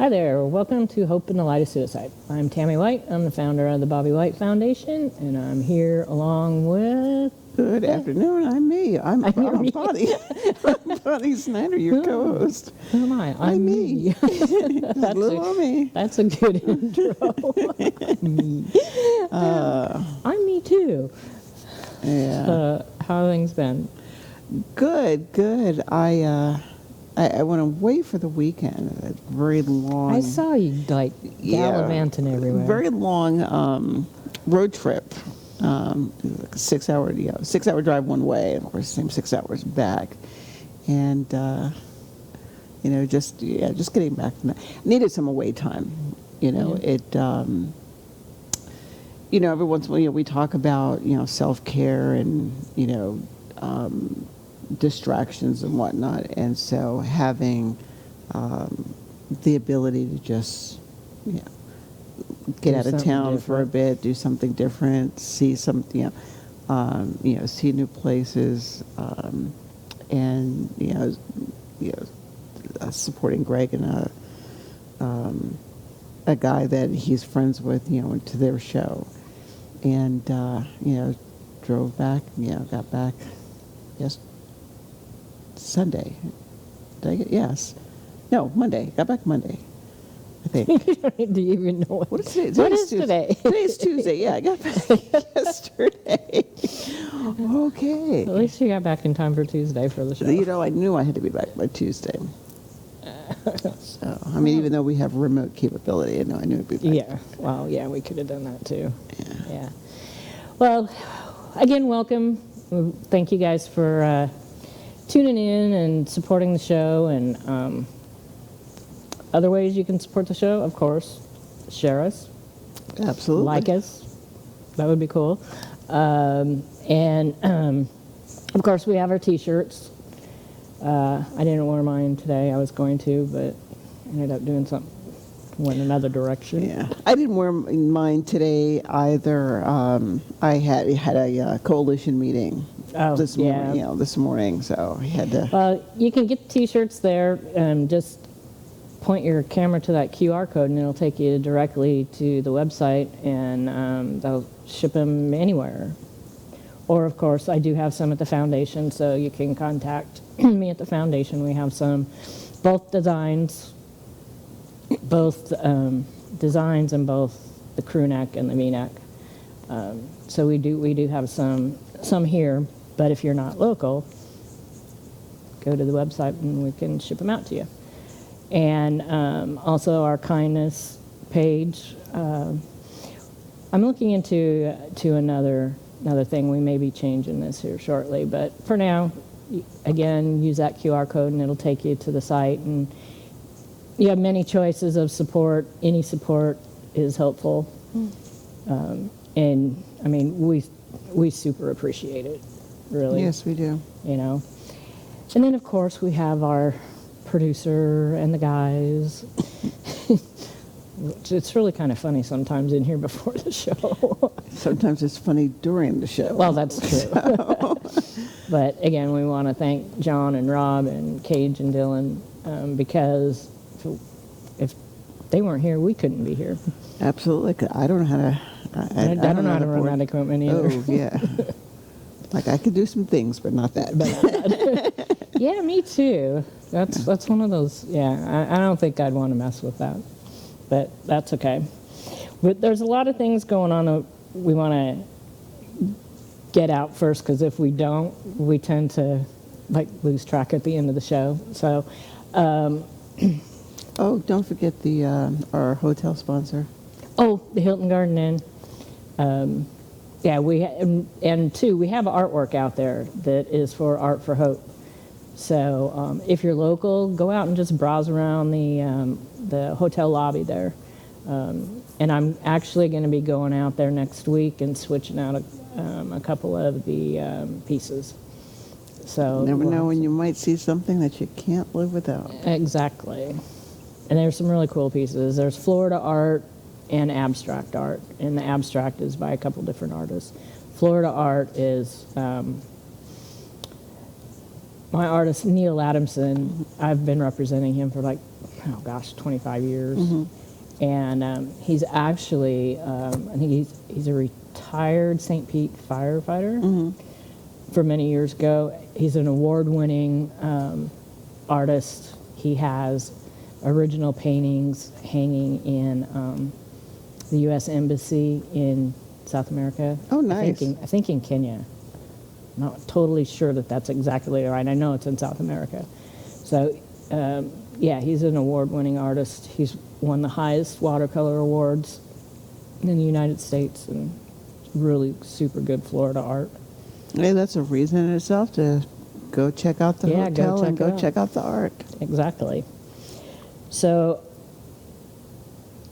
Hi there, welcome to Hope in the Light of Suicide. I'm Tammy White, I'm the founder of the Bobby White Foundation, and I'm here along with... Good afternoon, I'm me. I'm Bonnie. I'm Bonnie Snyder, your co-host. Who am I? I'm me. That's little me. That's a good intro. Me. I'm me too. Yeah. How have things been? Good. I went away for the weekend. A very long... I saw you, gallivanting everywhere. Very long road trip. Like a 6 hour drive one way, and of course, same 6 hours back. And, just getting back from that. Needed some away time. Every once in a while, we talk about, self-care and, distractions and whatnot. And so having the ability to just, get out of town for a bit, do something different, see something, see new places, and supporting Greg and a guy that he's friends with, went to their show, and drove back, got back, Sunday. Did I get yes? No, Monday. Got back Monday, I think. Do you even know what is today? What is today? Today's Tuesday. Yeah, I got back yesterday. Okay. At least you got back in time for Tuesday for the show. I knew I had to be back by Tuesday. So, even though we have remote capability, I knew I'd be back. Yeah. Well, yeah, we could have done that too. Yeah. Well, again, welcome. Thank you guys for tuning in and supporting the show, and other ways you can support the show, of course, share us. Absolutely. Like us. That would be cool. And of course, we have our t-shirts. I didn't wear mine today. I was going to, but ended up doing something, went another direction. Yeah, I didn't wear mine today either. I had a coalition meeting this morning, so I had to. Well, you can get the t-shirts there. Just point your camera to that QR code, and it'll take you directly to the website, and they'll ship them anywhere. Or, of course, I do have some at the foundation, so you can contact me at the foundation. We have some, both designs and both the crew neck and the V-neck. So we do have some here, but if you're not local, go to the website and we can ship them out to you. And also our kindness page. I'm looking into another thing. We may be changing this here shortly, but for now, again, use that QR code and it'll take you to the site. And you have many choices of support. Any support is helpful. And we super appreciate it, really. Yes, we do. And then, of course, we have our producer and the guys. It's really kind of funny sometimes in here before the show. Sometimes it's funny during the show. Well, that's true. But again, we want to thank John and Rob and Cage and Dylan because if they weren't here, we couldn't be here. Absolutely. 'Cause I don't know how to. I don't know how to run that equipment either. Oh yeah. Like I could do some things, but not that. Yeah, me too. That's one of those. Yeah, I don't think I'd want to mess with that, but that's okay. But there's a lot of things going on that we want to get out first, because if we don't, we tend to lose track at the end of the show. So. Oh, don't forget our hotel sponsor. Oh, the Hilton Garden Inn. Yeah, we have artwork out there that is for Art for Hope. So if you're local, go out and just browse around the hotel lobby there. And I'm actually going to be going out there next week and switching out a couple of the pieces. So you never know when you might see something that you can't live without. Exactly. And there's some really cool pieces. There's Florida art and abstract art, and the abstract is by a couple different artists. Florida art is my artist, Neil Adamson, I've been representing him for 25 years. And he's actually, I think he's a retired St. Pete firefighter for many years ago. He's an award-winning artist. He has original paintings hanging in the U.S. Embassy in South America. Oh, nice. I think in Kenya. I'm not totally sure that that's exactly right. I know it's in South America. So, yeah, he's an award-winning artist. He's won the highest watercolor awards in the United States, and really super good Florida art. Hey, that's a reason in itself to go check out the hotel and go check out the art. Exactly. So,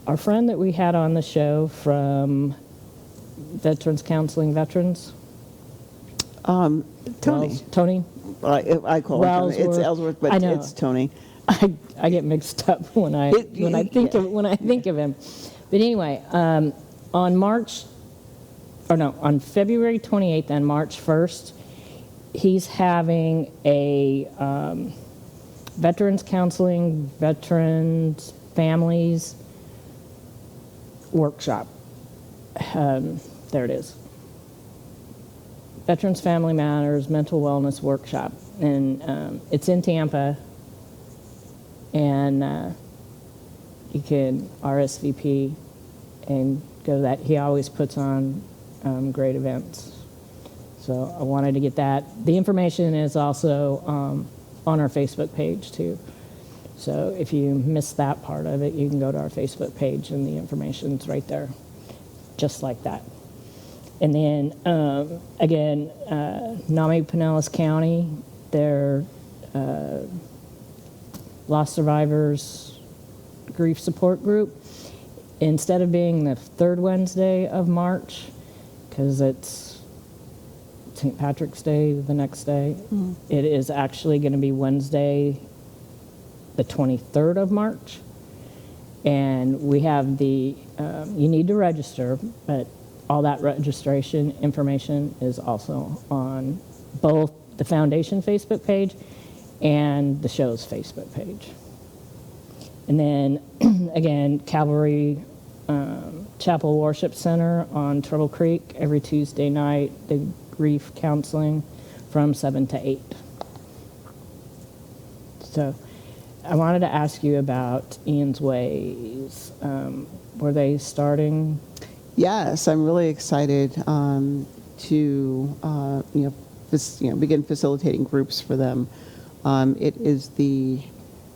our friend that we had on the show from Veterans Counseling Veterans, Tony. Tony. I call him Tony. It's Ellsworth, but it's Tony. I get mixed up when I think of him. But anyway, on February 28th and March 1st, he's having a veterans counseling, veterans families workshop. There it is. Veterans Family Matters Mental Wellness Workshop. And it's in Tampa. And you can RSVP and go to that. He always puts on great events. So I wanted to get that. The information is also on our Facebook page, too. So if you missed that part of it, you can go to our Facebook page, and the information's right there, just like that. And then, again, NAMI Pinellas County, their Lost Survivors Grief Support Group, instead of being the third Wednesday of March, because it's St. Patrick's Day the next day, it is actually going to be Wednesday, the 23rd of March. And we have you need to register, but all that registration information is also on both the Foundation Facebook page and the show's Facebook page. And then, again, Calvary Chapel Worship Center on Turtle Creek every Tuesday night, the grief counseling from 7 to 8. So I wanted to ask you about Ian's Ways. Were they starting? Yes, I'm really excited to begin facilitating groups for them. It is the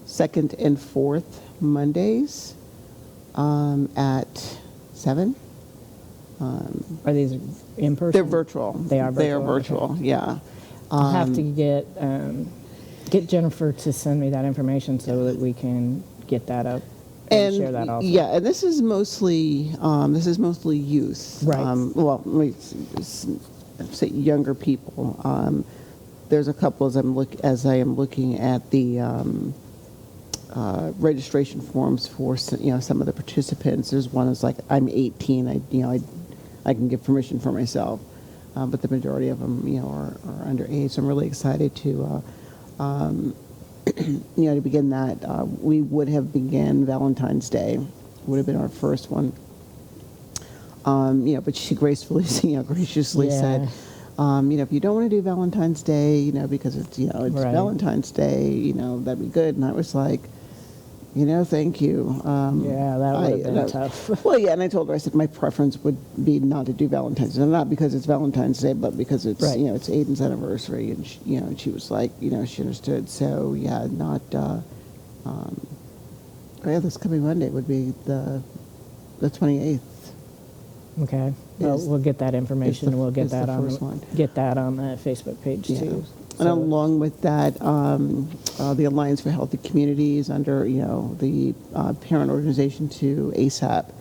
second and fourth Mondays at 7. Are these in person? They're virtual. They are virtual. They are virtual. Okay. Yeah. I'll have to get Jennifer to send me that information so that we can get that up and share that also. Yeah, and this is mostly youth. Right. Well, let me say younger people. There's a couple as I am looking at the registration forms for some of the participants. There's one that's like, I'm 18. I can give permission for myself, but the majority of them are underage. So I'm really excited to to begin that. We would have began Valentine's Day, would have been our first one. But she graciously said, if you don't want to do Valentine's Day, because it's right. Valentine's Day, that'd be good. And I was like, thank you. Yeah, that would have been tough. Well, yeah, and I told her, I said my preference would be not to do Valentine's Day, not because it's Valentine's Day, but because it's right. It's Aiden's anniversary, and she was like, she understood. So yeah, not. This coming Monday would be the 28th. Okay. Well, we'll get that information, and we'll get that on the Facebook page too. And along with that, the Alliance for Healthy Communities, under the parent organization to ASAP,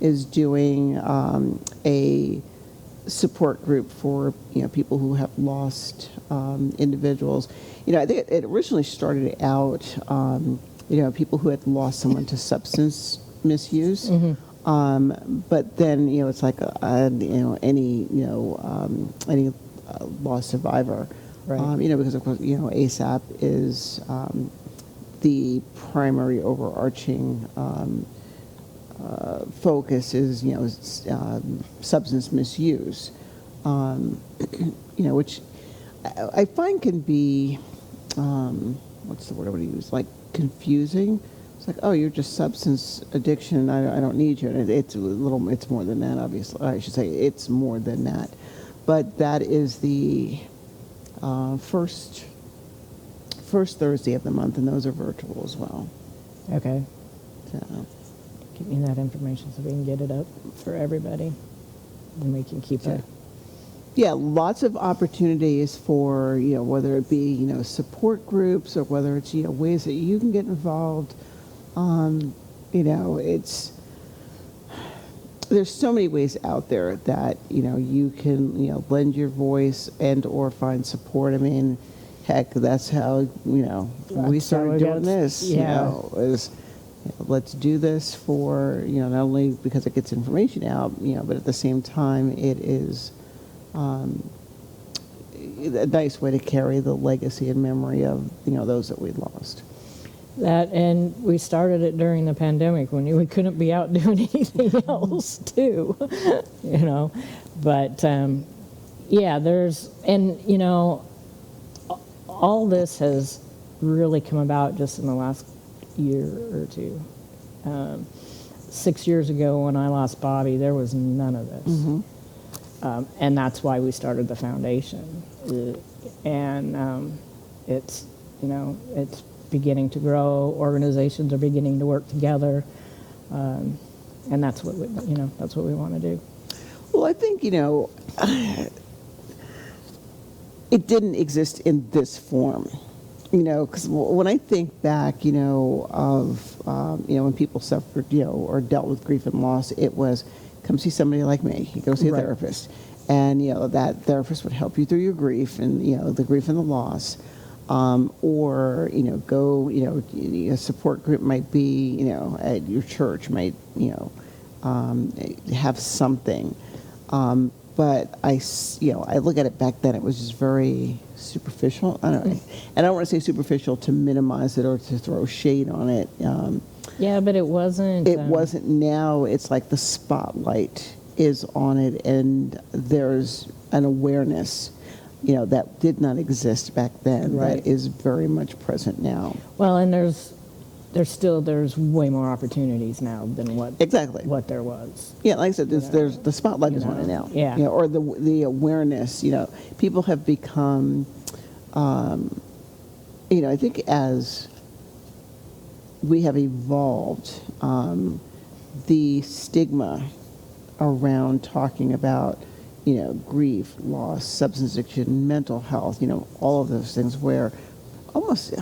is doing a support group for people who have lost individuals. I think it originally started out people who had lost someone to substance misuse. But then it's like any lost survivor. Right. Because of course, ASAP is the primary overarching focus is, substance misuse, which I find can be, what's the word I would use, like confusing. It's like, oh, you're just substance addiction. I don't need you. And it's more than that, obviously. I should say it's more than that. But that is the first Thursday of the month, and those are virtual as well. Okay. So, Give me that information so we can get it up for everybody, and we can keep it. yeah, lots of opportunities for, whether it be, support groups or whether it's, ways that you can get involved. There's so many ways out there that, you can, lend your voice and or find support. I mean, heck, that's how, we started doing this, is, let's do this for, not only because it gets information out, but at the same time, it is a nice way to carry the legacy and memory of, those that we lost. That, and we started it during the pandemic when we couldn't be out doing anything else too, But all this has really come about just in the last year or two. 6 years ago when I lost Bobby, there was none of this. And that's why we started the foundation. And it's beginning to grow. Organizations are beginning to work together. And that's what that's what we want to do. Well, I think, it didn't exist in this form. Because when I think back, of, when people suffered, or dealt with grief and loss, it was come see somebody like me. You go see a therapist. And, that therapist would help you through your grief and, the grief and the loss. Or, go, a support group might be, at your church might, have something. But I look at it back then, it was just very superficial. And I don't want to say superficial to minimize it or to throw shade on it. Yeah, but it wasn't. It wasn't. Now it's like the spotlight is on it, and there's an awareness, that did not exist back then. Right. That is very much present now. Well, and there's way more opportunities now than what there was. Yeah, like I said, there's the spotlight is on it now. Yeah. Or the awareness. People have become. I think as we have evolved, the stigma around talking about, grief, loss, substance addiction, mental health, all of those things where almost,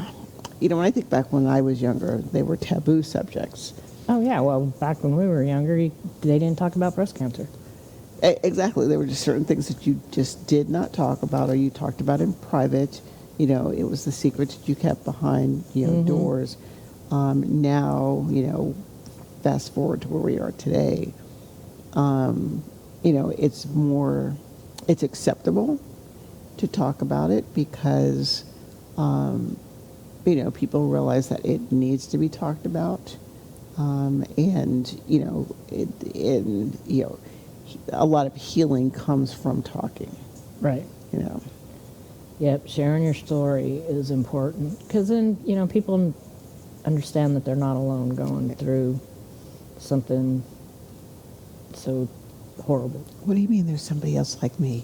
when I think back when I was younger, they were taboo subjects. Oh, yeah. Well, back when we were younger, they didn't talk about breast cancer. Exactly. There were just certain things that you just did not talk about, or you talked about in private. It was the secrets that you kept behind, doors. Now, fast forward to where we are today, it's acceptable to talk about it because, people realize that it needs to be talked about. And, a lot of healing comes from talking. Right. Yep, sharing your story is important because then, people understand that they're not alone going through something so horrible. What do you mean there's somebody else like me?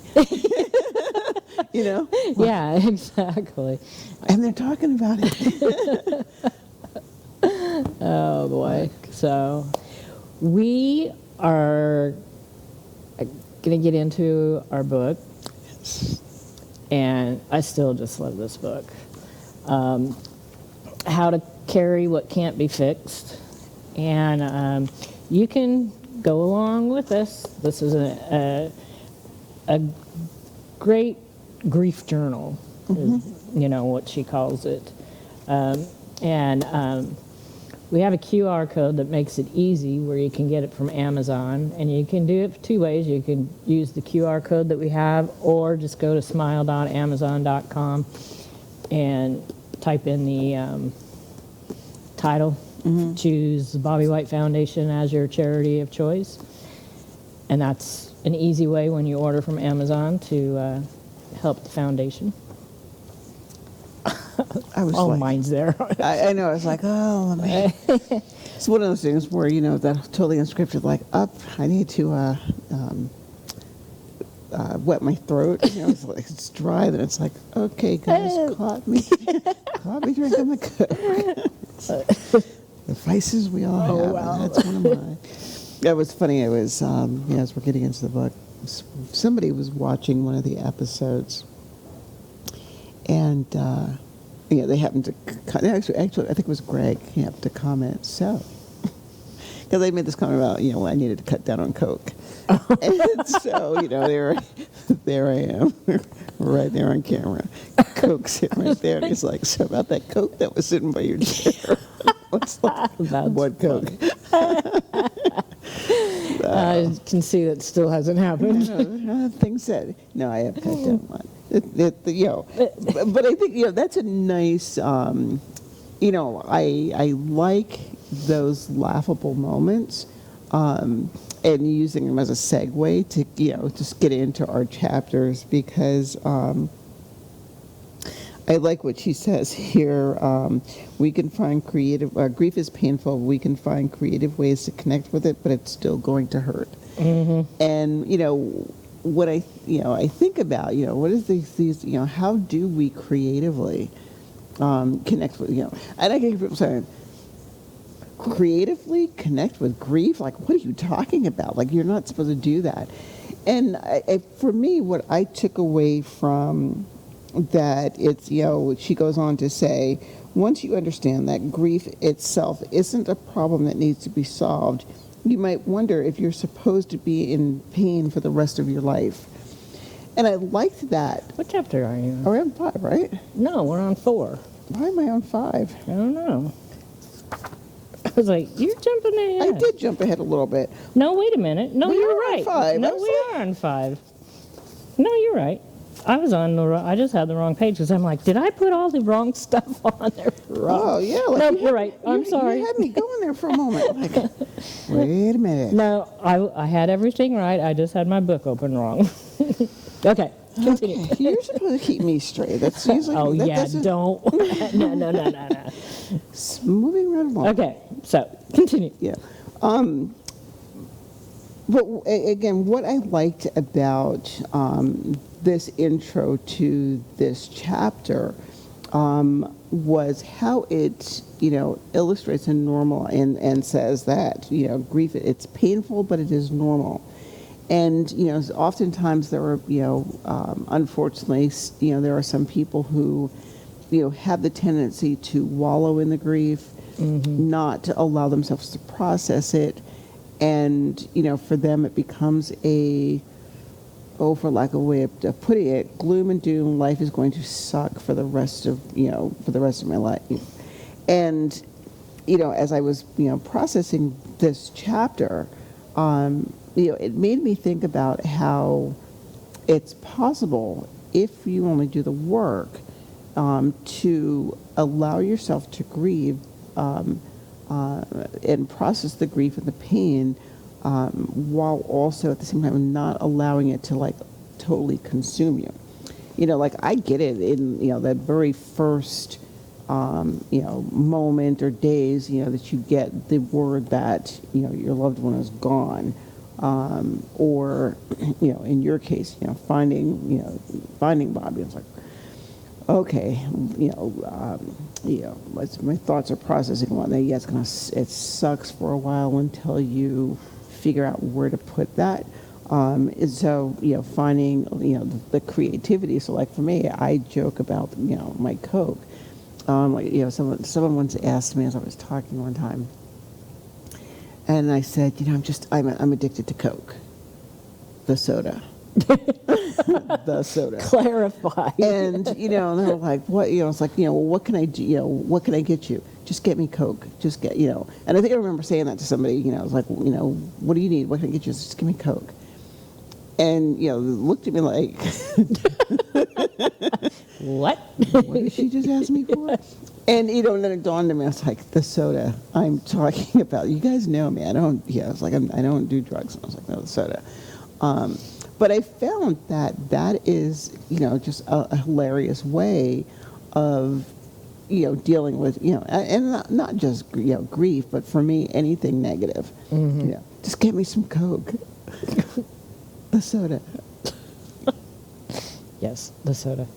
Yeah, exactly. And they're talking about it. Oh, boy. So we are going to get into our book. And I still just love this book. How to Carry What Can't Be Fixed. And you can go along with this. This is a great grief journal, is, what she calls it. we have a QR code that makes it easy where you can get it from Amazon, and you can do it two ways. You can use the QR code that we have, or just go to smile.amazon.com and type in the title. Choose the Bobby White Foundation as your charity of choice, and that's an easy way when you order from Amazon to help the foundation. I was Oh, like, mine's there. I know. I was like, oh, man. It's one of those things where, that's totally unscripted. Like, I need to wet my throat. It's like it's dry. Then it's like, okay, guys, caught me drinking the Coke. The vices we all have. Wow. And that's one of mine. That was funny. It was as we're getting into the book, somebody was watching one of the episodes, and they happened to actually I think it was Greg. He happened to comment. So, because they made this comment about I needed to cut down on Coke, and so there I am, right there on camera. Coke's sitting right there, and he's like, "So about that Coke that was sitting by your chair." What's like, what Coke? I can see that still hasn't happened. Things that I have cut down on. But I think that's a nice. I like those laughable moments, and using them as a segue to just get into our chapters, because I like what she says here. We can find creative. Grief is painful. We can find creative ways to connect with it, but it's still going to hurt. And what I think about what is these how do we creatively connect with and I get people saying creatively connect with grief. Like, what are you talking about? Like, you're not supposed to do that. And for me, what I took away from that, it's she goes on to say, once you understand that grief itself isn't a problem that needs to be solved, you might wonder if you're supposed to be in pain for the rest of your life. And I liked that. What chapter are you on? We're on 5, right? No, we're on 4. Why am I on 5? I don't know. I was like, you're jumping ahead. I did jump ahead a little bit. No, wait a minute. No, We you're are on right. 5. No, we are on 5. No, you're right. I was on I just had the wrong page, because I'm like, did I put all the wrong stuff on there? Oh, yeah. Like No, you're right. I'm sorry. You had me going there for a moment. Like, wait a minute. No, I had everything right. I just had my book open wrong. Okay, continue. Okay. You're supposed to keep me straight. That's usually. Oh, that, yeah, that's don't. No. Moving right along. Okay, so continue. Yeah. But again, what I liked about this intro to this chapter was how it, illustrates a normal and says that, grief, it's painful, but it is normal. And, oftentimes there are, unfortunately, there are some people who, have the tendency to wallow in the grief, not to allow themselves to process it. And, for them it becomes for lack of a way of putting it, gloom and doom, life is going to suck for the rest of my life. And, as I was, processing this chapter, it made me think about how it's possible, if you only do the work, to allow yourself to grieve and process the grief and the pain, while also at the same time not allowing it to totally consume you. Like, I get it in that very first moment or days that you get the word that your loved one is gone, or in your case finding Bobby. It's like, okay, my thoughts are processing one day. Yeah, it sucks for a while until you figure out where to put that. And so, finding, the creativity. So, like, for me, I joke about, my Coke. Someone once asked me as I was talking one time, and I said, I'm addicted to Coke, the soda. The soda. Clarify. And, and they're like, what, it's like, well, what can I do, what can I get you? Just get me Coke. Just get, and I think I remember saying that to somebody, I was like, what do you need? What can I get you? Just give me Coke. And, looked at me like, What? what did she just ask me for? And, and then it dawned on me, I was like, the soda I'm talking about. You guys know me. I was like, I don't do drugs. And I was like, no, the soda. But I found that is, just a hilarious way of, dealing with, and not just, grief, but for me, anything negative. Mm-hmm. Just get me some Coke. The soda. Yes, the soda.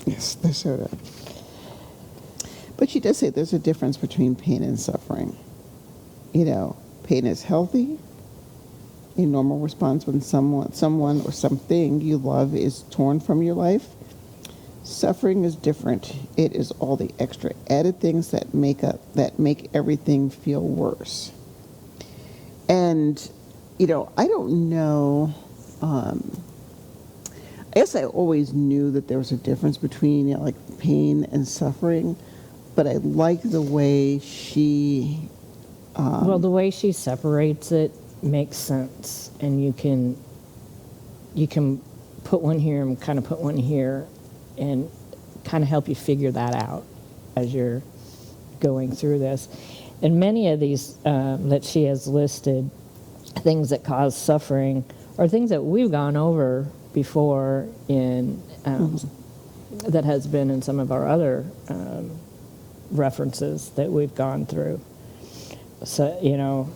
Yes, the soda. But she does say there's a difference between pain and suffering. Pain is healthy, a normal response when someone or something you love is torn from your life. Suffering is different. It is all the extra added things that make everything feel worse. And, I don't know. I guess I always knew that there was a difference between like pain and suffering, but I like the way she. Well, the way she separates it makes sense, and you can put one here and kind of put one here, and kind of help you figure that out as you're going through this. And many of these that she has listed, things that cause suffering, are things that we've gone over before in that has been in some of our other references that we've gone through. So,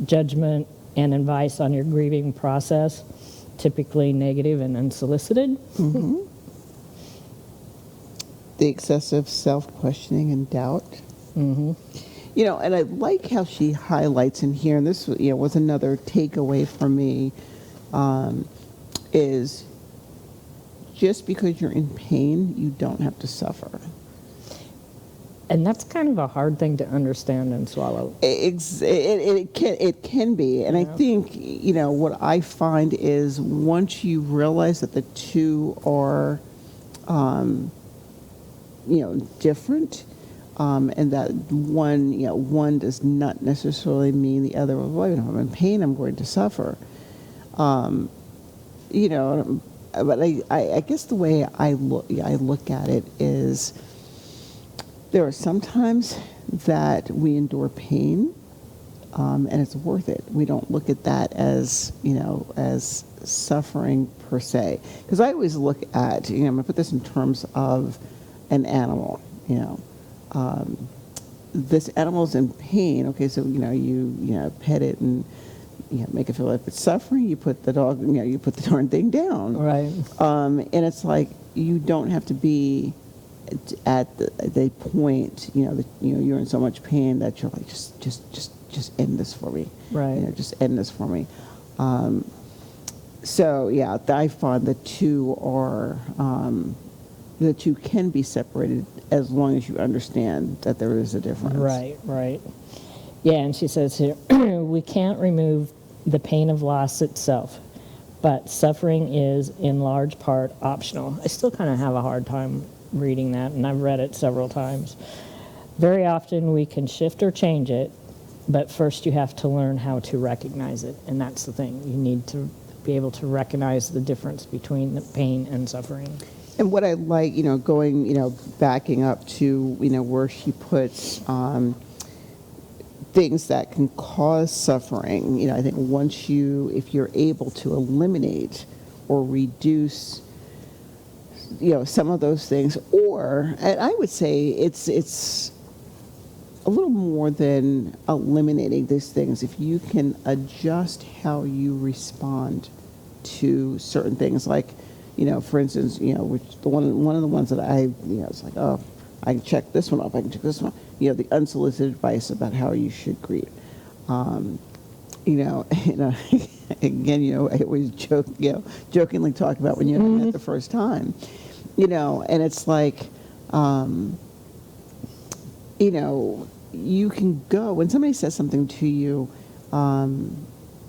judgment and advice on your grieving process, typically negative and unsolicited. Mm-hmm. The excessive self-questioning and doubt. Mm-hmm. And I like how she highlights in here, and this was another takeaway for me, is just because you're in pain, you don't have to suffer. And that's kind of a hard thing to understand and swallow. It can be. And I think, what I find is once you realize that the two are, different, and that one does not necessarily mean the other. Well, if I'm in pain, I'm going to suffer. But I guess the way I look at it is, there are some times that we endure pain, and it's worth it. We don't look at that as, as suffering per se. Because I always look at, I'm going to put this in terms of an animal, this animal's in pain. Okay, so, you pet it and, make it feel like it's suffering. You put the dog, you put the darn thing down. Right. And it's like, you don't have to be at the point, that you're in so much pain that you're like, just end this for me. Right. Just end this for me. So yeah, I find the two are the two can be separated as long as you understand that there is a difference. Right. Yeah, and she says here, we can't remove the pain of loss itself, but suffering is in large part optional. I still kind of have a hard time reading that, and I've read it several times. Very often we can shift or change it, but first you have to learn how to recognize it, and that's the thing. You need to be able to recognize the difference between the pain and suffering. And what I like, going, backing up to, where she puts things that can cause suffering, I think if you're able to eliminate or reduce some of those things, and I would say it's a little more than eliminating these things. If you can adjust how you respond to certain things, like, for instance, which one of the ones that it's like, oh, I can check this one off, I can check this one, the unsolicited advice about how you should grieve. Again, I always jokingly talk about when you met the first time, and it's like, you can go, when somebody says something to you,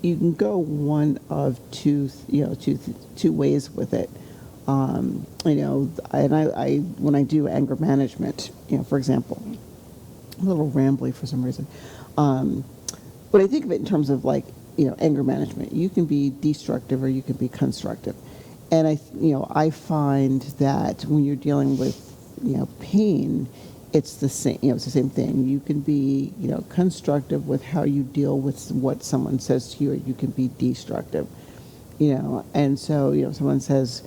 you can go one of two ways with it. And I when I do anger management, for example, I'm a little rambly for some reason. But I think of it in terms of like, anger management. You can be destructive or you can be constructive. And I find that when you're dealing with, pain, it's the same, it's the same thing. You can be, constructive with how you deal with what someone says to you, or you can be destructive, and so, someone says,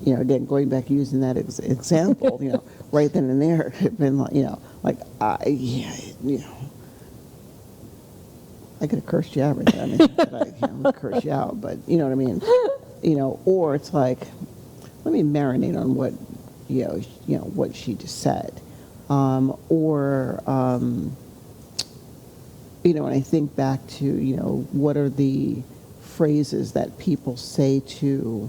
again, going back using that example, right then and there, it been like, I could have cursed you out right there. I mean, I'm gonna curse you out, but you know what I mean? Or it's like, let me marinate on what, what she just said. When I think back to, what are the phrases that people say to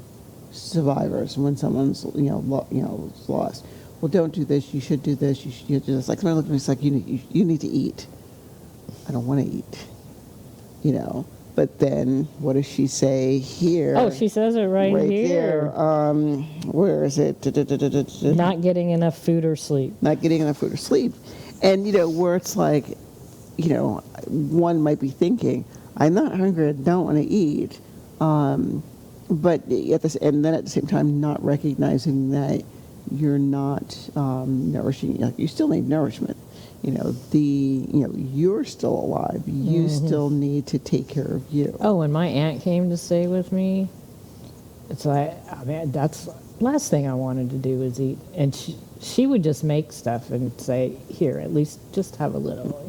survivors when someone's, lost. Well, don't do this. You should do this. You should do this. Like somebody looked at me, it's like, you need to eat. I don't want to eat. But then what does she say here? Oh, she says it right here. There. Where is it? Not getting enough food or sleep. Not getting enough food or sleep. And, where it's like, one might be thinking, I'm not hungry, I don't want to eat. But and then at the same time, not recognizing that you're not nourishing, like you still need nourishment. You're still alive. You still need to take care of you. Oh, when my aunt came to stay with me, it's like, that's the last thing I wanted to do was eat. And she would just make stuff and say, here, at least just have a little,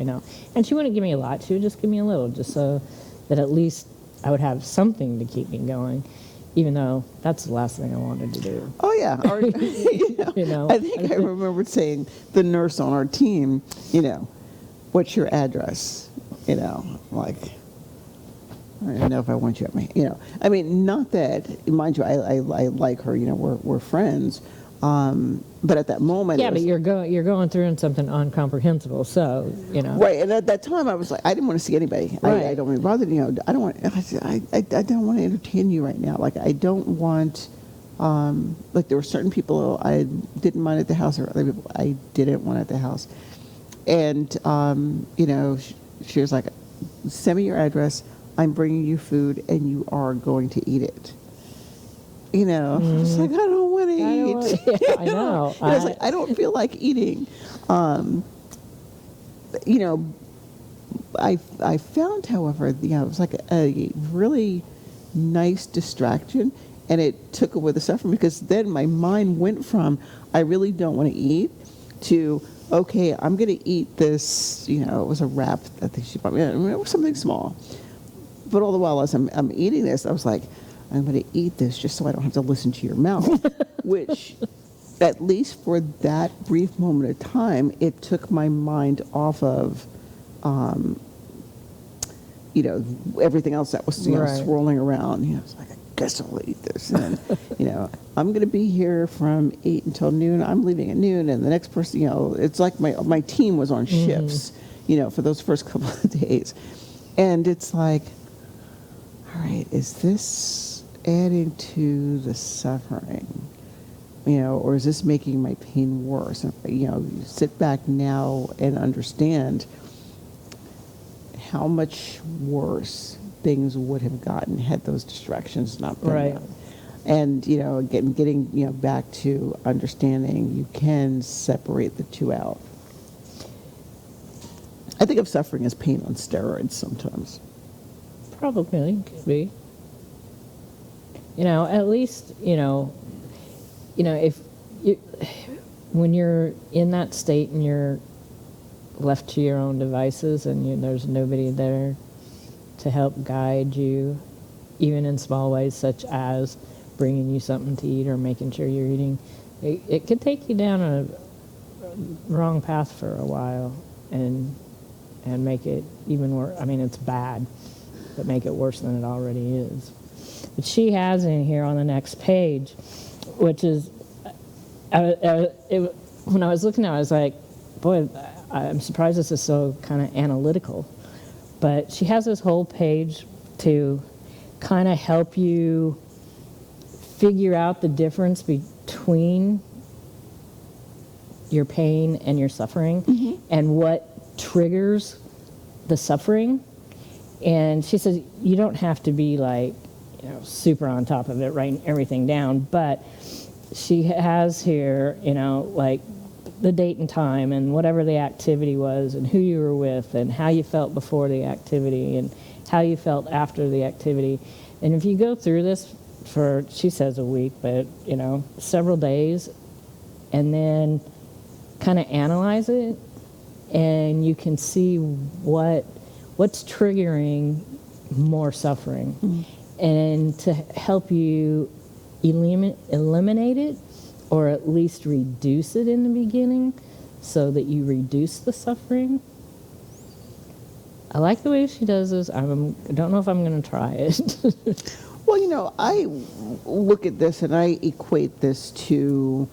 And she wouldn't give me a lot. She would just give me a little, just so that at least I would have something to keep me going. Even though that's the last thing I wanted to do. Oh yeah, I think I remember saying the nurse on our team, what's your address? Like I don't know if I want you at me. I mean, not that, mind you, I like her. We're friends. But at that moment, yeah, but you're going through something incomprehensible. So right. And at that time, I was like, I didn't want to see anybody. Right. I don't want to bother. I don't want. I don't want to entertain you right now. Like I don't want. Like there were certain people I didn't mind at the house, or other people I didn't want at the house. And she was like, send me your address. I'm bringing you food, and you are going to eat it. I was like, I don't want to eat. I know. I was like, I don't feel like eating. I found, however, it was like a really nice distraction, and it took away the suffering, because then my mind went from, I really don't want to eat, to, okay, I'm going to eat this, it was a wrap, I think she bought me, it was something small. But all the while, as I'm eating this, I was like, I'm going to eat this just so I don't have to listen to your mouth, which, at least for that brief moment of time, it took my mind off of, everything else that was right. swirling around. It's like, I guess I'll eat this. And, I'm going to be here from 8 until noon. I'm leaving at noon, and the next person, it's like my team was on shifts, for those first couple of days. And it's like, all right, is this adding to the suffering, or is this making my pain worse? You sit back now and understand how much worse things would have gotten had those distractions not been right. there. And again, getting back to understanding you can separate the two out. I think of suffering as pain on steroids sometimes. Probably could be. At least, if you, when you're in that state and you're left to your own devices and there's nobody there to help guide you, even in small ways such as bringing you something to eat or making sure you're eating, it could take you down a wrong path for a while and make it even worse. I mean, it's bad, but make it worse than it already is. But she has in here on the next page, which is, when I was looking at it, I was like, boy, I'm surprised this is so kind of analytical. But she has this whole page to kind of help you figure out the difference between your pain and your suffering and what triggers the suffering. And she says you don't have to be like, super on top of it, writing everything down, but she has here, like the date and time and whatever the activity was and who you were with and how you felt before the activity and how you felt after the activity. And if you go through this for, she says a week, but, several days, and then kind of analyze it, and you can see what's triggering more suffering. And to help you eliminate it, or at least reduce it in the beginning so that you reduce the suffering. I like the way she does this. I don't know if I'm going to try it. Well, I look at this and I equate this to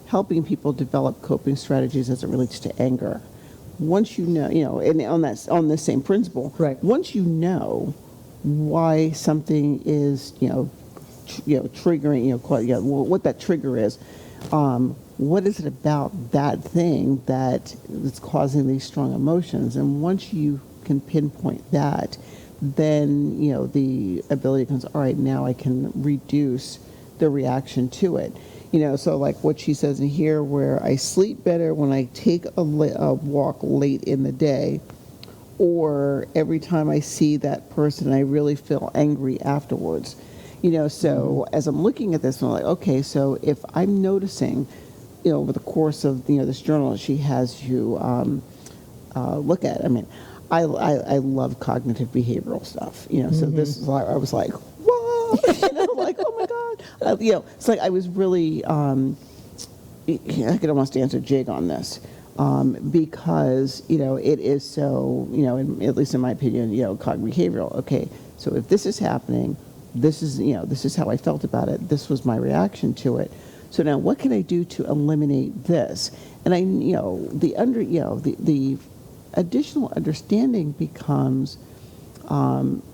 helping people develop coping strategies as it relates to anger. Once and on the same principle, right? Once you know why something is, triggering, what that trigger is, what is it about that thing that is causing these strong emotions? And once you can pinpoint that, then, the ability comes, all right, now I can reduce the reaction to it. So like what she says in here, where I sleep better when I take a walk late in the day, or every time I see that person, I really feel angry afterwards. So as I'm looking at this, I'm like, okay, so if I'm noticing, over the course of, this journal she has you look at, I love cognitive behavioral stuff, so this is like, I was like, what? Like, oh my God. It's like I was really, I could almost dance a jig on this. Because, it is so, at least in my opinion, cognitive behavioral. Okay, so if this is happening, this is how I felt about it. This was my reaction to it. So now what can I do to eliminate this? And the additional understanding becomes,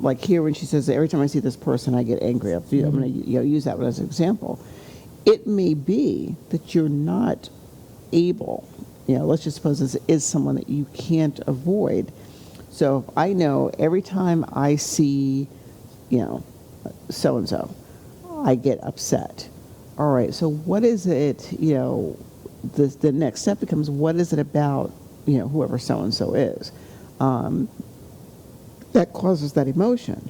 like here when she says, every time I see this person, I get angry. I'm going to use that one as an example. It may be that you're not able, let's just suppose this is someone that you can't avoid. So if I know every time I see, so-and-so, I get upset. All right, so what is it, the next step becomes, what is it about, whoever so-and-so is, that causes that emotion?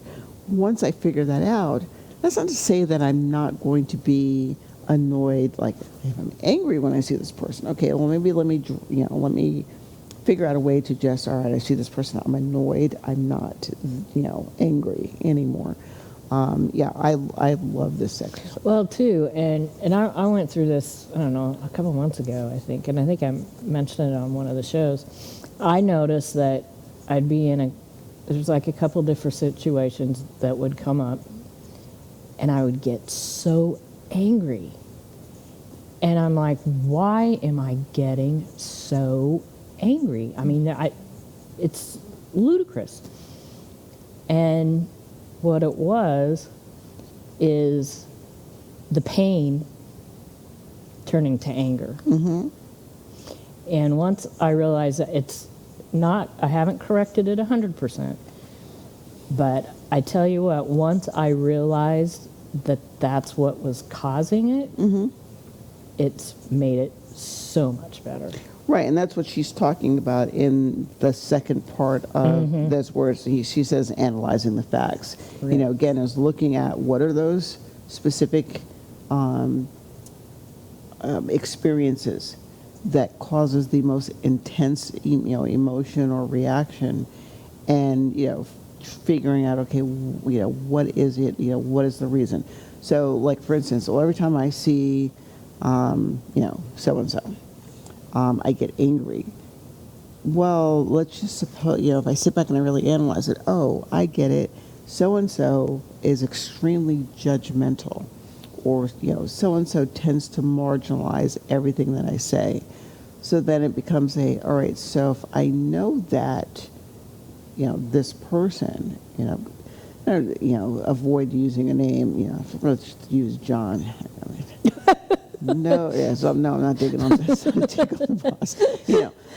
Once I figure that out, that's not to say that I'm not going to be annoyed, like if I'm angry when I see this person. Okay, well maybe let me figure out a way to just, all right, I see this person, I'm annoyed, I'm not, angry anymore. I love this exercise. Well, too, and I went through this, I don't know, a couple months ago, I think, and I think I mentioned it on one of the shows. I noticed that I'd be there's like a couple different situations that would come up, and I would get so angry. And I'm like, why am I getting so angry? It's ludicrous. And what it was is the pain turning to anger. And once I realized that it's not, I haven't corrected it 100%, but I tell you what, once I realized that that's what was causing it, it's made it so much better. Right, and that's what she's talking about in the second part of this, where she says analyzing the facts. Right. Again, is looking at what are those specific experiences that causes the most intense, emotion or reaction, and figuring out, okay, what is it? What is the reason? So, like for instance, every time I see, so and so, I get angry. Well, let's just suppose, if I sit back and I really analyze it, oh, I get it. So-and-so is extremely judgmental, or, so-and-so tends to marginalize everything that I say. So then it becomes all right, so if I know that, this person, avoid using a name, let's use John. No, yeah, so no, I'm not digging on this. I'm digging on the boss.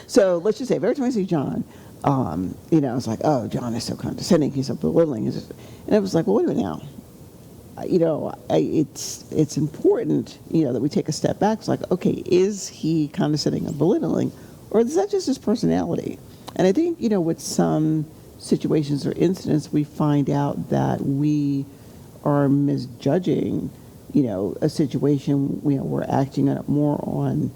So let's just say, every time I see John, it's like, oh, John is so condescending, he's so belittling. And it was like, well, wait a minute now. It's important, that we take a step back. It's like, okay, is he condescending or belittling, or is that just his personality? And I think, with some situations or incidents, we find out that we are misjudging, a situation. We're acting more on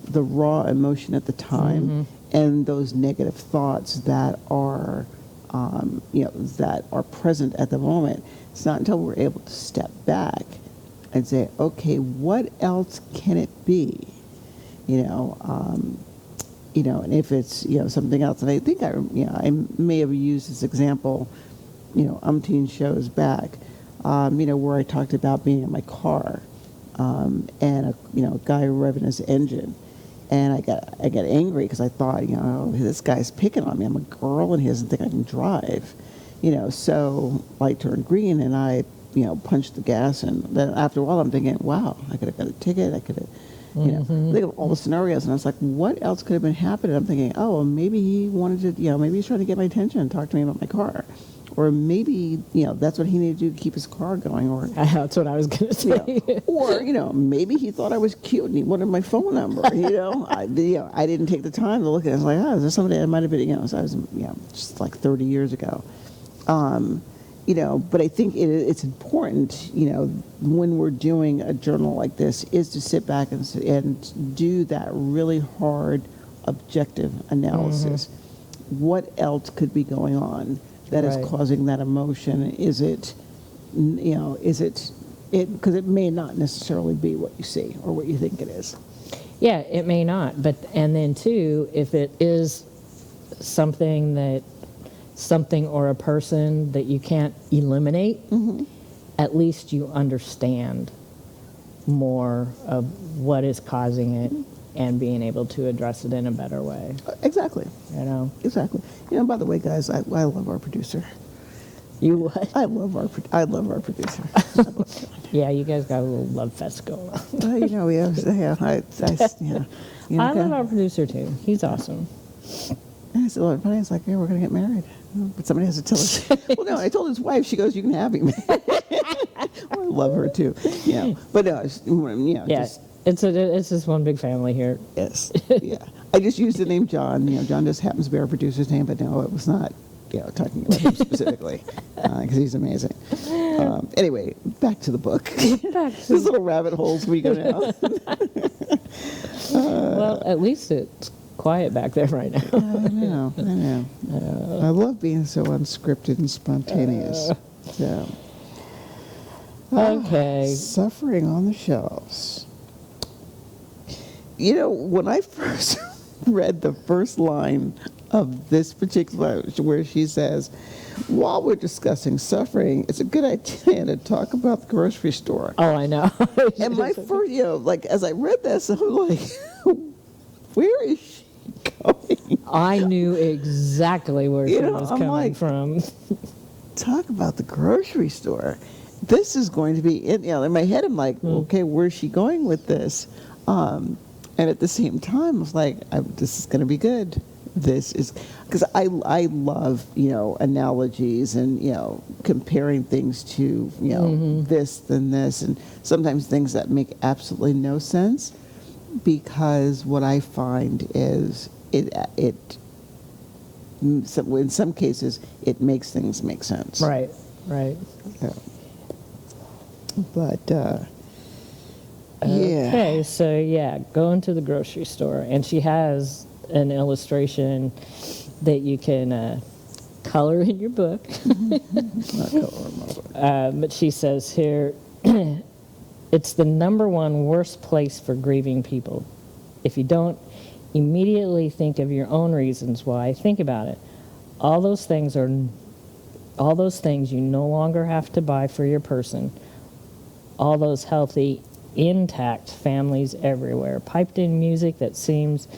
the raw emotion at the time, and those negative thoughts that are, that are present at the moment. It's not until we're able to step back and say, okay, what else can it be? And if it's, something else, and I think I may have used this example, umpteen shows back, where I talked about being in my car, and a guy revving his engine, and I got angry because I thought, this guy's picking on me. I'm a girl, and he doesn't think I can drive, So light turned green, and I, punched the gas, and then after a while, I'm thinking, wow, I could have got a ticket. I could have. Think of all the scenarios, and I was like, what else could have been happening? I'm thinking, oh, well, maybe he wanted to, maybe he's trying to get my attention and talk to me about my car. Or maybe, that's what he needed to do to keep his car going. Or That's what I was going to say. Or, maybe he thought I was cute and he wanted my phone number, I didn't take the time to look at it. I was like, is there somebody that might have been, so I was, just like 30 years ago. But I think it's important, when we're doing a journal like this, is to sit back and do that really hard, objective analysis. What else could be going on that is causing that emotion? Is it, because it may not necessarily be what you see or what you think it is. Yeah, it may not. And then too, if it is something or a person that you can't eliminate, at least you understand more of what is causing it and being able to address it in a better way. Exactly. Exactly. By the way, guys, I love our producer. You what? I love our producer. Yeah, you guys got a little love fest going on. We have, I love our producer too. He's awesome. And I said, well, funny, it's like, yeah, we're going to get married. But somebody has to tell us. Well, no, I told his wife. She goes, you can have him. I love her too. But no, it's just one big family here. Yes. Yeah. I just used the name John. John just happens to be our producer's name, but no, it was not, talking about him specifically, because he's amazing. Anyway, back to the book. These little rabbit holes we go down. Well, at least it's quiet back there right now. I know. I love being so unscripted and spontaneous. Okay. Suffering on the shelves. When I first read the first line of this particular, where she says, while we're discussing suffering, it's a good idea to talk about the grocery store. Oh, I know. And my first, as I read this, I'm like, where is she going? I knew exactly where she was coming from. Talk about the grocery store. This is going to be, in my head, I'm like, okay, where's she going with this? And at the same time, I was like, this is going to be good. This is, because I love, analogies and, comparing things to, this than this, and sometimes things that make absolutely no sense, because what I find is in some cases, it makes things make sense. Right. Yeah. But, Okay, so going to the grocery store, and she has an illustration that you can color in your book. Not color in my book. But she says here, it's the number one worst place for grieving people. If you don't immediately think of your own reasons why, think about it. All those things you no longer have to buy for your person. All those healthy, intact families everywhere. Piped in music that seems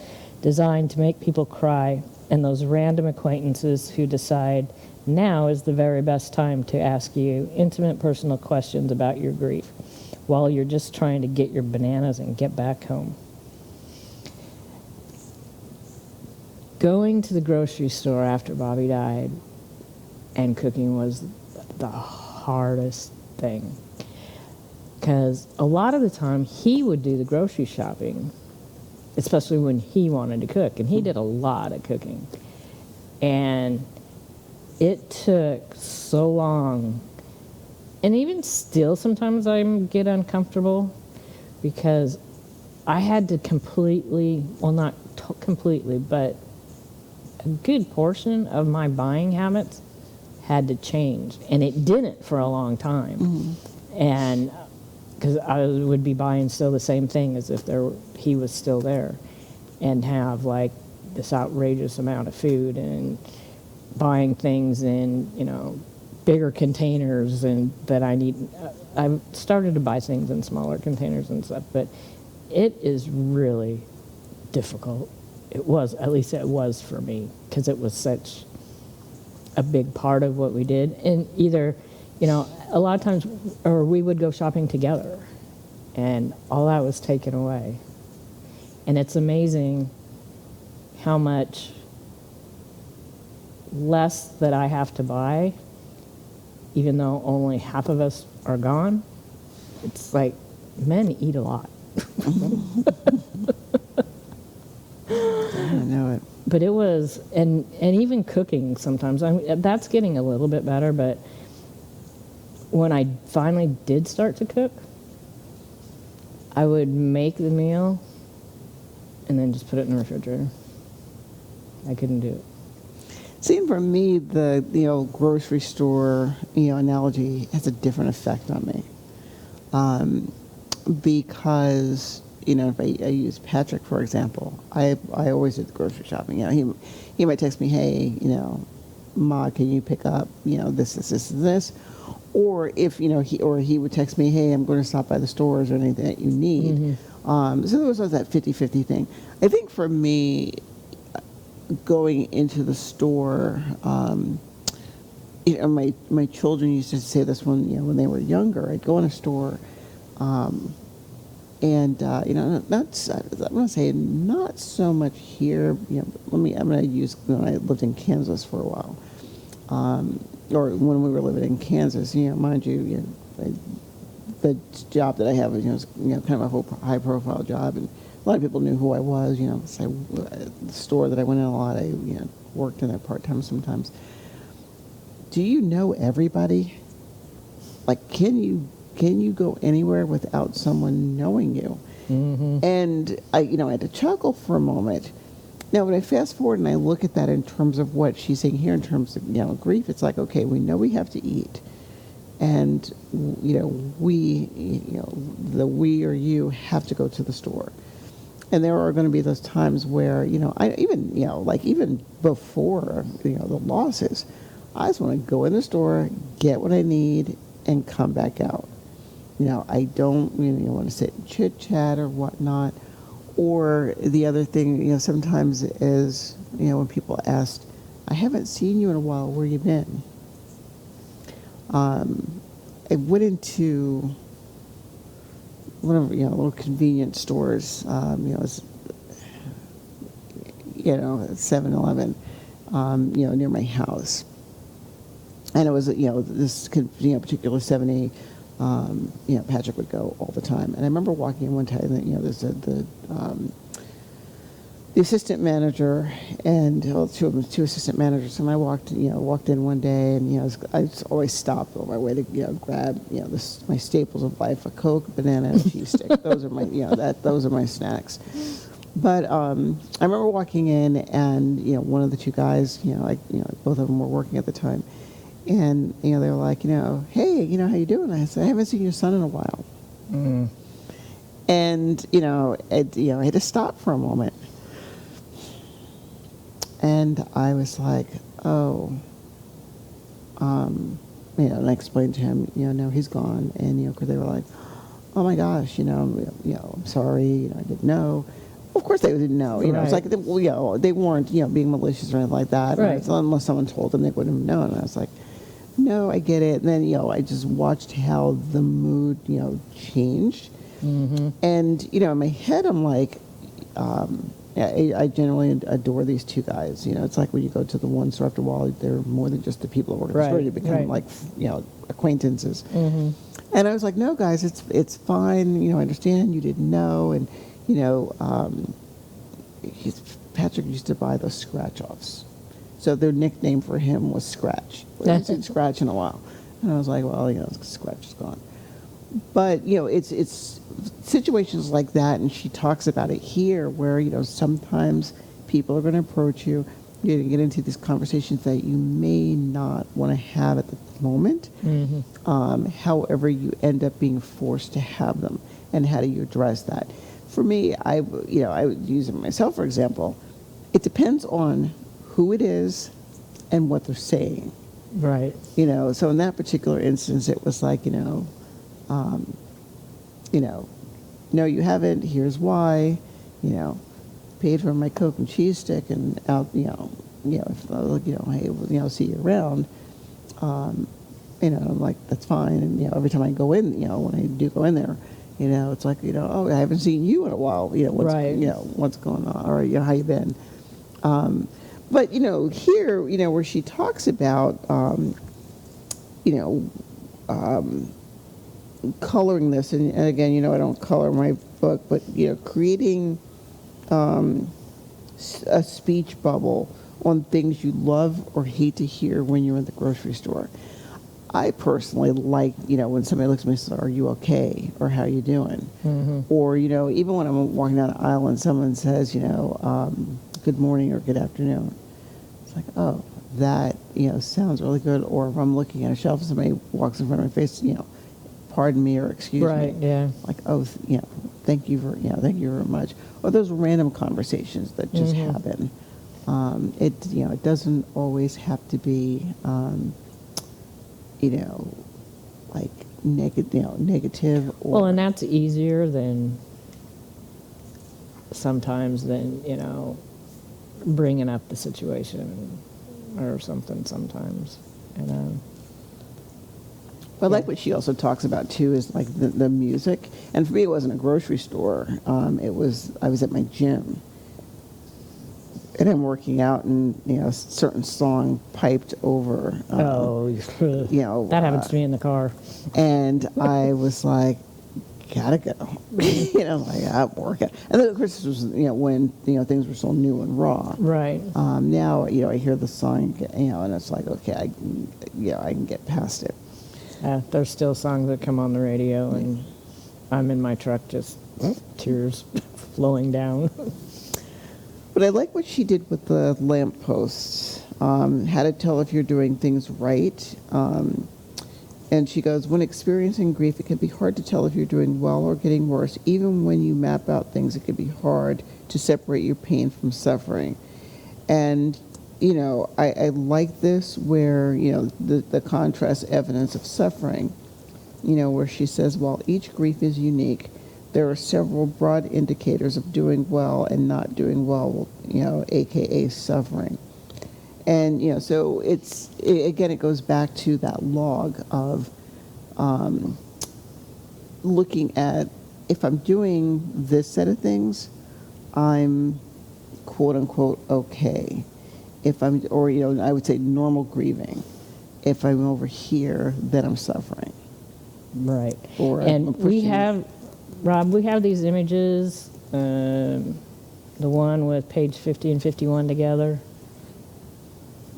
designed to make people cry, and those random acquaintances who decide now is the very best time to ask you intimate personal questions about your grief while you're just trying to get your bananas and get back home. Going to the grocery store after Bobby died and cooking was the hardest thing, because a lot of the time he would do the grocery shopping, especially when he wanted to cook, and he did a lot of cooking, and it took so long. And even still sometimes I get uncomfortable, because I had to completely, well, not completely, but a good portion of my buying habits had to change, and it didn't for a long time. And because I would be buying still the same thing as if he was still there, and have like this outrageous amount of food, and buying things in, bigger containers, and that I need. I've started to buy things in smaller containers and stuff, but it is really difficult. It was, at least it was for me, because it was such a big part of what we did. And either, a lot of times, or we would go shopping together, and all that was taken away. And it's amazing how much less that I have to buy, even though only half of us are gone. It's like, men eat a lot. I know it. But it was, and even cooking sometimes, that's getting a little bit better, but when I finally did start to cook, I would make the meal and then just put it in the refrigerator. I couldn't do it. See, for me, the grocery store analogy has a different effect on me, because if I use Patrick for example, I always do the grocery shopping. He might text me, hey, Ma, can you pick up this, and this, or if he would text me, hey, I'm going to stop by the stores or anything that you need. So there was that 50-50 thing. I think for me, going into the store, my children used to say this when they were younger. I'd go in a store, and I'm going to say not so much here. I'm going to use when I lived in Kansas for a while, or when we were living in Kansas. Mind you, the job that I have is kind of a high profile job, and a lot of people knew who I was. The store that I went in a lot, I worked in there part time sometimes. Do you know everybody? Like, can you go anywhere without someone knowing you? And I had to chuckle for a moment. Now, when I fast forward and I look at that in terms of what she's saying here in terms of grief, it's like, okay, we know we have to eat, and we or you have to go to the store. And there are going to be those times where, even before, the losses, I just want to go in the store, get what I need, and come back out. I don't really want to sit and chit-chat or whatnot. Or the other thing, sometimes is, when people ask, I haven't seen you in a while, where you been? I went into one of little convenience stores, it's 7-Eleven, near my house, and it was this particular 7-A. Patrick would go all the time, and I remember walking in one time. There's the assistant manager and two assistant managers, and I walked in one day, and I just always stopped on my way to grab my staples of life: a Coke, banana, and a cheese stick. Those are my those are my snacks. But I remember walking in, and one of the two guys, both of them were working at the time, and they were like, hey, how you doing? I said, I haven't seen your son in a while. And I had to stop for a moment. And I was like, oh, and I explained to him, no, he's gone. And, because they were like, oh my gosh, I'm sorry, I didn't know. Of course they didn't know. You know, it's Right. like, well, you know, they weren't, you know, being malicious or anything like that. Right. So unless someone told them, they wouldn't have known. And I was like, no, I get it. And then, you know, I just watched how the mood, you know, changed. And, you know, in my head, I'm like, yeah, I generally adore these two guys. You know, it's like when you go to the one store after a while, they're more than just the people that work at the store. Right, You become right. like, you know, acquaintances. And I was like, no, guys, it's fine. You know, I understand you didn't know. And, you know, Patrick used to buy those scratch-offs. So their nickname for him was Scratch. We haven't seen Scratch in a while. And I was like, well, you know, Scratch is gone. But, you know, it's situations like that, and she talks about it here where, you know, sometimes people are going to approach you. You're going to get into these conversations that you may not want to have at the moment. However, you end up being forced to have them. And how do you address that? For me, I would use it myself, for example. It depends on who it is and what they're saying. Right. You know, so in that particular instance, it was like, no, you haven't. Here's why. You know, paid for my Coke and cheese stick, and out. If hey, see you around. I'm like, that's fine. And every time I go in, when I do go in there, it's like, oh, I haven't seen you in a while. Right. What's going on, or how you been? But here, where she talks about, coloring this, and again, I don't color my book, but creating a speech bubble on things you love or hate to hear when you're in the grocery store. I personally like, when somebody looks at me and says, "Are you okay?" or "How you doing?" Or even when I'm walking down the aisle and someone says, "Good morning" or "Good afternoon," it's like, oh, that sounds really good. Or if I'm looking at a shelf and somebody walks in front of my face, pardon me or excuse Right, me. yeah. Like, oh, thank you very much. Or those random conversations that just happen. It doesn't always have to be, like negative. Or, Well, and that's easier than sometimes bringing up the situation or something sometimes. I like what she also talks about too is like the music. And for me, it wasn't a grocery store. I was at my gym, and I'm working out, and a certain song piped over. That happens to me in the car. And I was like, gotta go. Like I'm working. And then of course this was when things were so new and raw. Right. Now I hear the song, and it's like, okay, I can get past it. There's still songs that come on the radio, and I'm in my truck just tears flowing down. But I like what she did with the lampposts. How to tell if you're doing things right. And she goes, when experiencing grief, it can be hard to tell if you're doing well or getting worse. Even when you map out things, it can be hard to separate your pain from suffering. And, I like this where, the contrast evidence of suffering, where she says, while each grief is unique, there are several broad indicators of doing well and not doing well, AKA suffering. And, so it goes back to that log of looking at, if I'm doing this set of things, I'm quote unquote okay. If I'm, or, I would say normal grieving. If I'm over here, then I'm suffering. Right. Or and we have these images, the one with page 50 and 51 together.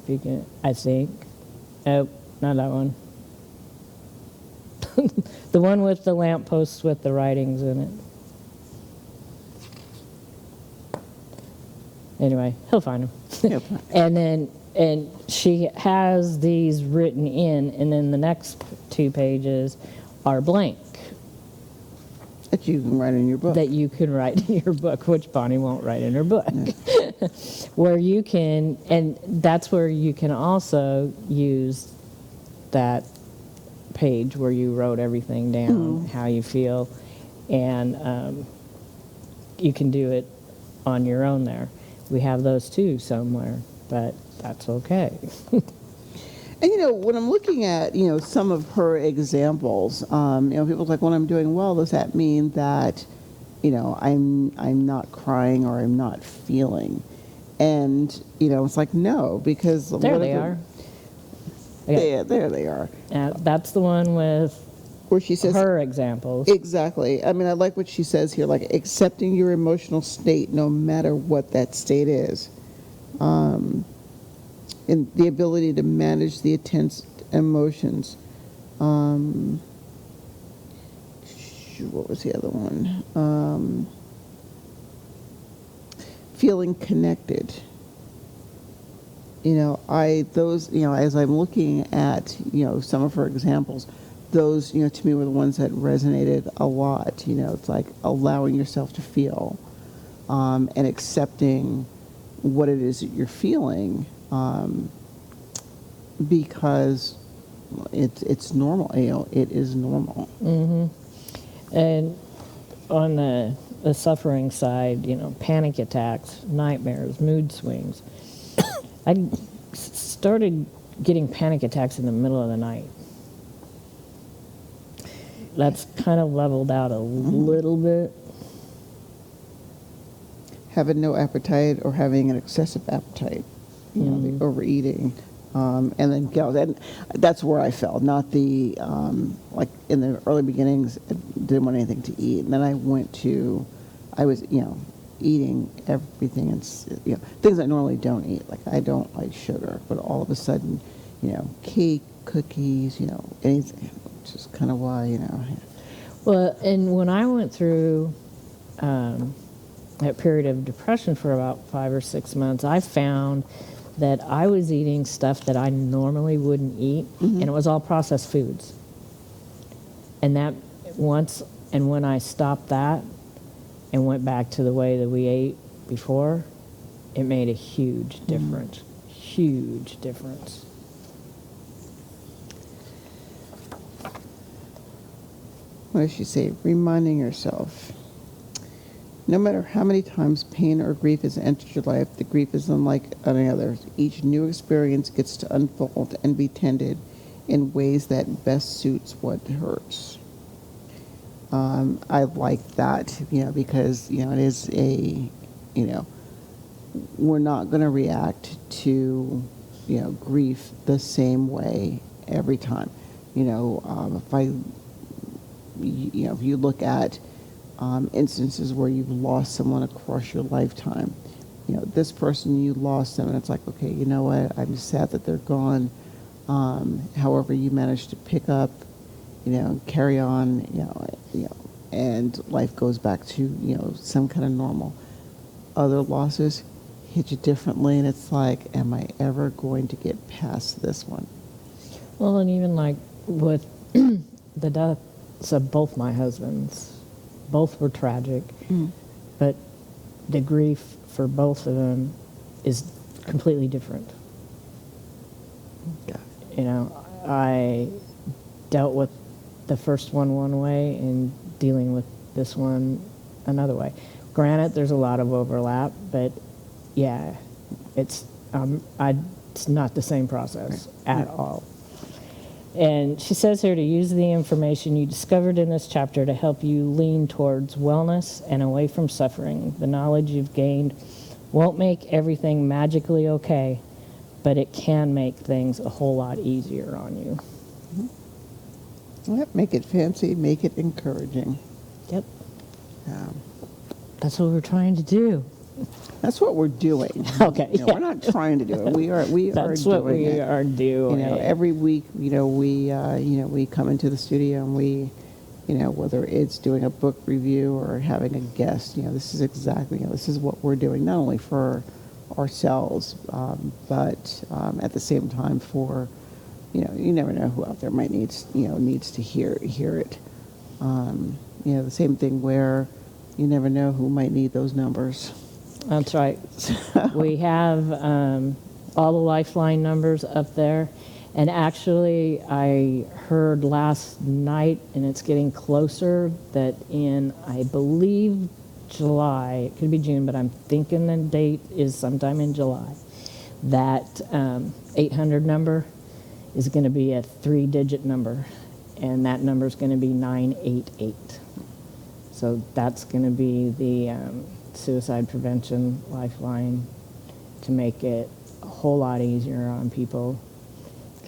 If you can, I think. Oh, not that one. The one with the lampposts with the writings in it. Anyway, he'll find them. Yep. And she has these written in, and then the next 2 pages are blank. That you can write in your book. That you can write in your book, which Bonnie won't write in her book. No. Where you can, and that's where you can also use that page where you wrote everything down, how you feel, and you can do it on your own there. We have those too somewhere, but that's okay. And when I'm looking at some of her examples, people's like, when I'm doing well, does that mean that I'm not crying or I'm not feeling? And it's like, no, because There they are. Yeah, there they are. That's the one with Where she says her examples. exactly. I mean, I like what she says here, like accepting your emotional state, no matter what that state is. And the ability to manage the intense emotions. What was the other one? Feeling connected. As I'm looking at, some of her examples, those, to me were the ones that resonated a lot. It's like allowing yourself to feel, and accepting what it is that you're feeling, because it's normal. It is normal. And on the suffering side, panic attacks, nightmares, mood swings. I started getting panic attacks in the middle of the night. That's kind of leveled out a little bit. Having no appetite or having an excessive appetite, the overeating, and then guilt. And that's where I fell. Not the like in the early beginnings, I didn't want anything to eat, and then I was eating everything and things I normally don't eat. Like I don't like sugar, but all of a sudden, cake, cookies, anything. Which is kind of why Well, and when I went through that period of depression for about 5 or 6 months, I found that I was eating stuff that I normally wouldn't eat, and it was all processed foods. And when I stopped that and went back to the way that we ate before, it made a huge difference. Huge difference. What does she say? Reminding yourself. No matter how many times pain or grief has entered your life, the grief is unlike any other. Each new experience gets to unfold and be tended in ways that best suits what hurts. I like that, because, it is we're not going to react to, grief the same way every time. If you look at instances where you've lost someone across your lifetime, this person, you lost them, and it's like, okay, you know what, I'm sad that they're gone. However, you managed to pick up, carry on, and life goes back to, some kind of normal. Other losses hit you differently, and it's like, am I ever going to get past this one? Well, and even like with the deaths of both my husbands, both were tragic, but the grief for both of them is completely different. Yeah. I dealt with the first one way and dealing with this one another way. Granted, there's a lot of overlap, but yeah, it's not the same process at all. And she says here to use the information you discovered in this chapter to help you lean towards wellness and away from suffering. The knowledge you've gained won't make everything magically okay, but it can make things a whole lot easier on you. Well, make it fancy, make it encouraging. Yep. That's what we're trying to do. That's what we're doing. Okay. We're not trying to do it. We are doing it. That's what we are doing. Every week, we come into the studio and we, whether it's doing a book review or having a guest, this is exactly, this is what we're doing, not only for ourselves, but at the same time for, you never know who out there might needs to hear it. The same thing where you never know who might need those numbers. That's right. We have all the Lifeline numbers up there. And actually, I heard last night, and it's getting closer, that in, I believe, July, it could be June, but I'm thinking the date is sometime in July, that 800 number is going to be a 3-digit number, and that number is going to be 988. So that's going to be the suicide prevention lifeline to make it a whole lot easier on people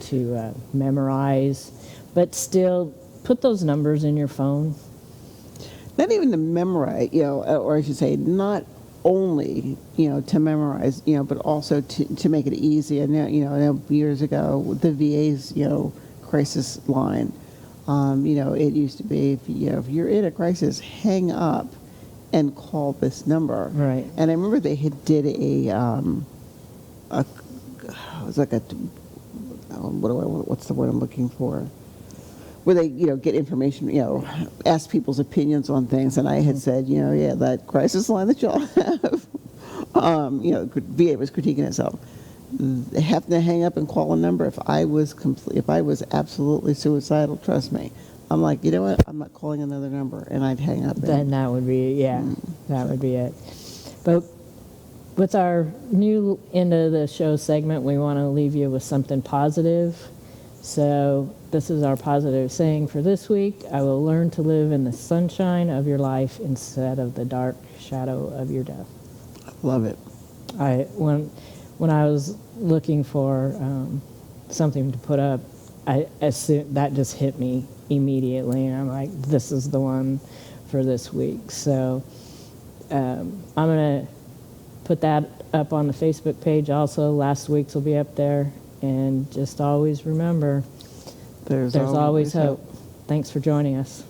to memorize, but still put those numbers in your phone. Not even to memorize, or I should say, not only, to memorize, but also to make it easy. And I know years ago, the VA's, crisis line, it used to be, if you're in a crisis, hang up and call this number. Right. And I remember they had did it was like what's the word I'm looking for? Where they, get information, ask people's opinions on things. And I had said, that crisis line that y'all have, VA was critiquing itself. Having to hang up and call a number. If I was absolutely suicidal, trust me, I'm like, you know what? I'm not calling another number, and I'd hang up. Then that would be, that would be it. But with our new end of the show segment, we want to leave you with something positive. So this is our positive saying for this week. I will learn to live in the sunshine of your life instead of the dark shadow of your death. Love it. When I was looking for something to put up, that just hit me immediately, and I'm like, this is the one for this week. So I'm going to put that up on the Facebook page also. Last week's will be up there. And just always remember, there's always hope. Thanks for joining us.